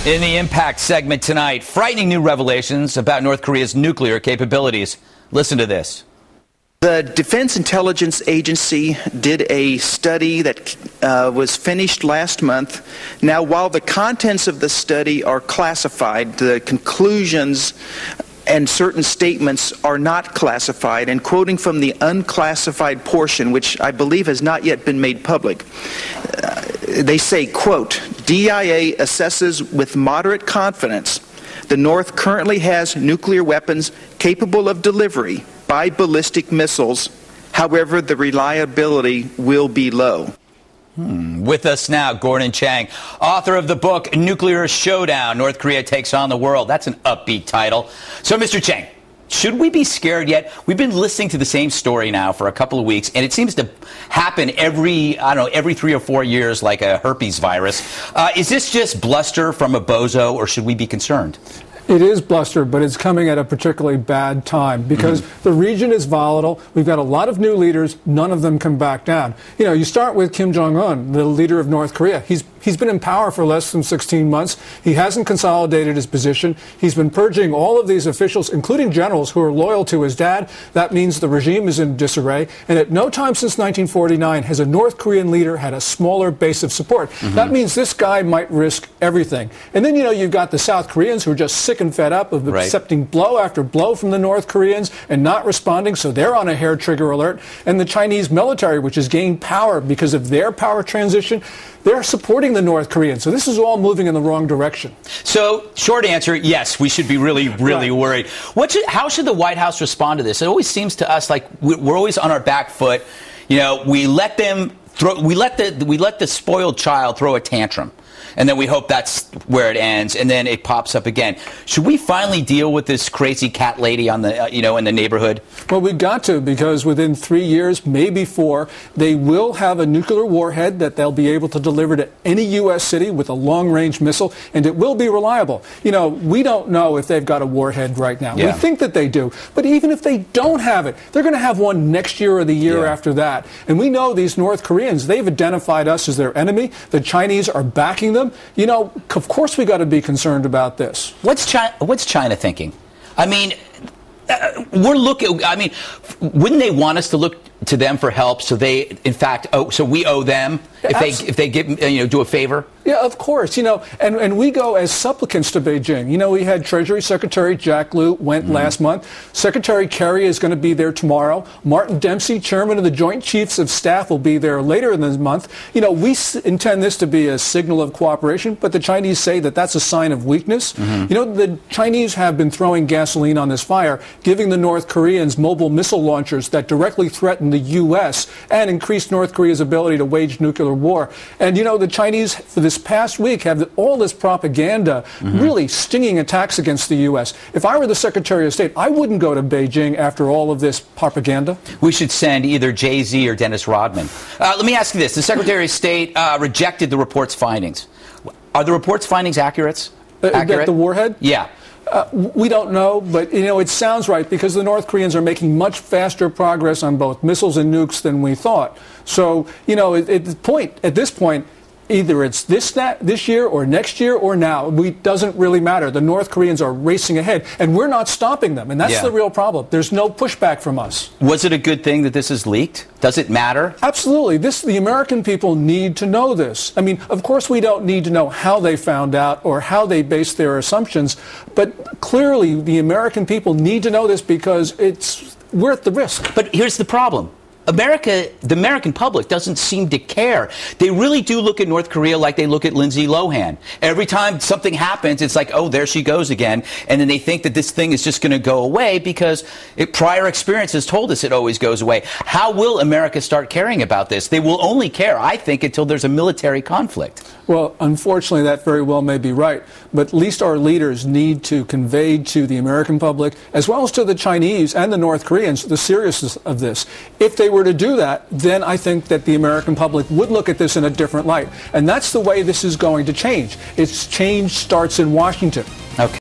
In the Impact segment tonight, frightening new revelations about North Korea's nuclear capabilities. Listen to this. The Defense Intelligence Agency did a study that was finished last month. Now, while the contents of the study are classified, the conclusions and certain statements are not classified. And quoting from the unclassified portion, which I believe has not yet been made public, they say, quote, DIA assesses with moderate confidence the North currently has nuclear weapons capable of delivery by ballistic missiles. However, the reliability will be low. With us now, Gordon Chang, author of the book Nuclear Showdown, North Korea Takes on the World. That's an upbeat title. So, Mr. Chang, should we be scared yet? We've been listening to the same story now for a couple of weeks, and it seems to happen every 3 or 4 years like a herpes virus. Is this just bluster from a bozo, or should we be concerned? It is bluster, but it's coming at a particularly bad time because the region is volatile. We've got a lot of new leaders. None of them can back down. You know, you start with Kim Jong-un, the leader of North Korea. He's been in power for less than 16 months. He hasn't consolidated his position. He's been purging all of these officials, including generals who are loyal to his dad. That means the regime is in disarray. And at no time since 1949 has a North Korean leader had a smaller base of support. That means this guy might risk everything. And then, you know, you've got the South Koreans who are just sick and fed up of accepting blow after blow from the North Koreans and not responding, so they're on a hair trigger alert. And the Chinese military, which has gained power because of their power transition, they're supporting the North Koreans. So this is all moving in the wrong direction. So, short answer, yes, we should be really worried. How should the White House respond to this? It always seems to us like we're always on our back foot. You know, we let the spoiled child throw a tantrum. And then we hope that's where it ends, and then it pops up again. Should we finally deal with this crazy cat lady on the, in the neighborhood? Well, we've got to, because within 3 years, maybe 4, they will have a nuclear warhead that they'll be able to deliver to any U.S. city with a long-range missile, and it will be reliable. You know, we don't know if they've got a warhead right now. We think that they do, but even if they don't have it, they're going to have one next year or the year after that. And we know these North Koreans, they've identified us as their enemy. The Chinese are backing them. You know, of course we got to be concerned about this. What's China thinking? I mean, wouldn't they want us to look to them for help? So they, in fact, so we owe them if they give, do a favor? Yeah, of course. You know, and we go as supplicants to Beijing. You know, we had Treasury Secretary Jack Lew went last month. Secretary Kerry is going to be there tomorrow. Martin Dempsey, chairman of the Joint Chiefs of Staff, will be there later in the month. You know, we intend this to be a signal of cooperation, but the Chinese say that that's a sign of weakness. You know, the Chinese have been throwing gasoline on this fire, giving the North Koreans mobile missile launchers that directly threaten the U.S. and increase North Korea's ability to wage nuclear war. And, you know, the Chinese, for this past week, have all this propaganda, really stinging attacks against the U.S. If I were the Secretary of State, I wouldn't go to Beijing after all of this propaganda. We should send either Jay-Z or Dennis Rodman. Let me ask you this. The Secretary of State rejected the report's findings. Are the report's findings accurate? The warhead? Yeah. We don't know, but, you know, it sounds right because the North Koreans are making much faster progress on both missiles and nukes than we thought. So, you know, at this point, either it's this year or next year or now. It doesn't really matter. The North Koreans are racing ahead, and we're not stopping them, and that's the real problem. There's no pushback from us. Was it a good thing that this is leaked? Does it matter? Absolutely. The American people need to know this. I mean, of course we don't need to know how they found out or how they based their assumptions, but clearly the American people need to know this because it's worth the risk. But here's the problem. The American public doesn't seem to care. They really do look at North Korea like they look at Lindsay Lohan. Every time something happens, it's like, oh, there she goes again. And then they think that this thing is just going to go away because prior experience has told us it always goes away. How will America start caring about this? They will only care, I think, until there's a military conflict. Well, unfortunately, that very well may be right. But at least our leaders need to convey to the American public, as well as to the Chinese and the North Koreans, the seriousness of this. If they were to do that, then I think that the American public would look at this in a different light. And that's the way this is going to change. Its change starts in Washington. Okay.